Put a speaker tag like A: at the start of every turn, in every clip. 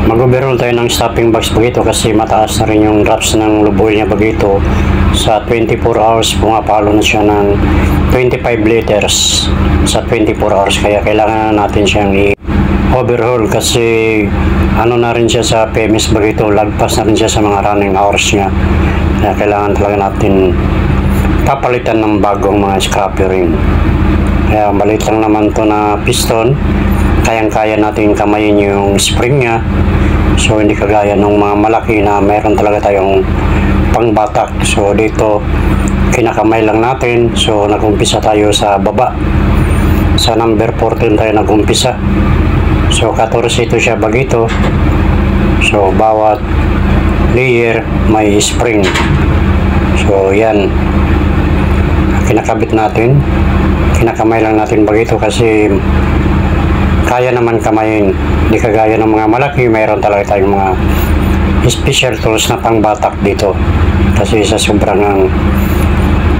A: Mag-overhaul tayo ng stopping box bagito kasi mataas na rin yung drops ng lube oil niya bagito. Sa 24 hours pumapalo na siya ng 25 liters sa 24 hours, kaya kailangan natin siyang i-overhaul kasi ano na rin siya sa PMS bagito, lagpas na rin siya sa mga running hours niya, kaya kailangan talaga natin papalitan ng bagong mga scrapper ring. Kaya maliit lang naman to na piston, kayang-kaya natin kamayin yung spring niya. So hindi kagaya ng mga malaki na meron talaga tayong pangbatak. So dito kinakamay lang natin. So nagumpisa tayo sa baba, sa number 14 tayo nagumpisa. So 14 ito siya bagito. So bawat layer may spring. So yan, kinakabit natin, kinakamay lang natin bagito kasi kaya naman kamayin. Di kagaya ng mga malaki, mayroon talaga tayong mga special tools na pangbatak dito kasi sa sobrang ng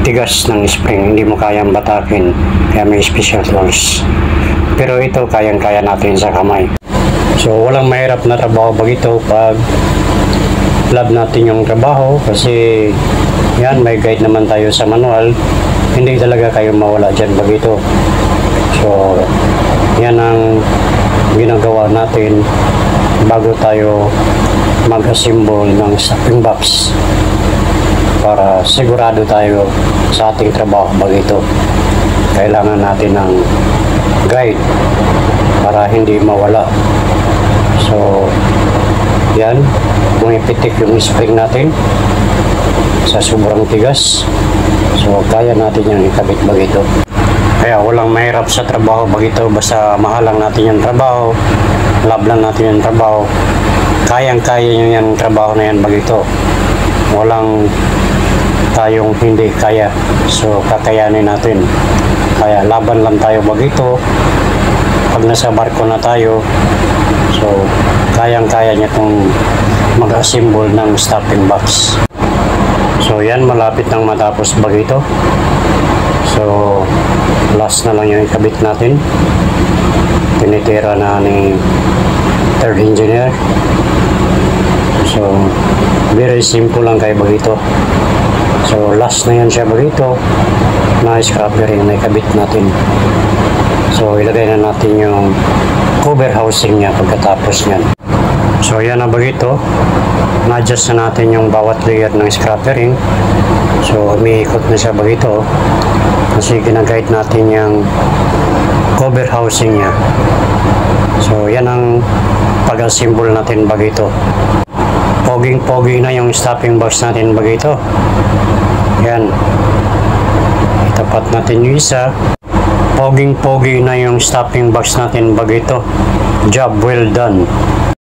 A: tigas ng spring hindi mo kayang batakin, kaya may special tools. Pero ito kayang-kaya natin sa kamay. So walang mahirap na trabaho bagito pag love natin yung trabaho kasi yan, may guide naman tayo sa manual. Hindi talaga kayo mawala dyan bagito. So yan ang ginagawa natin bago tayo mag-assemble ng stopping box para sigurado tayo sa ating trabaho bagito. Kailangan natin ng guide para hindi mawala. So yan, pumipitik yung spring natin sa sobrang tigas. So kaya natin yung ikabit bagito. Kaya walang mahirap sa trabaho bagito, basta mahal lang natin yung trabaho, love lang natin yung trabaho, kayang-kaya nyo yung trabaho na yan bagito. Walang tayong hindi kaya, so kakayanin natin. Kaya laban lang tayo bagito. Pag nasa barko na tayo, so kayang-kaya niya itong mag-assemble ng stopping box. So yan, malapit nang matapos bagito. So last na lang yung ikabit natin. Tinitira na ni third engineer. So very simple lang kay bagito. So last na yan siya bagito na scrapper ring na ikabit natin. So ilagay na natin yung cover housing niya pagkatapos niyan. So yan na bagito, na-adjust na natin yung bawat layer ng scrapper ring. So umiikot na siya bagito kasi ginaguide natin yung cover housing niya. So yan ang pag-assemble natin bagito. Poging-pogi na yung stopping box natin bagito. Yan, itapat natin yung isa. Poging-pogi na yung stopping box natin bagito. Job well done.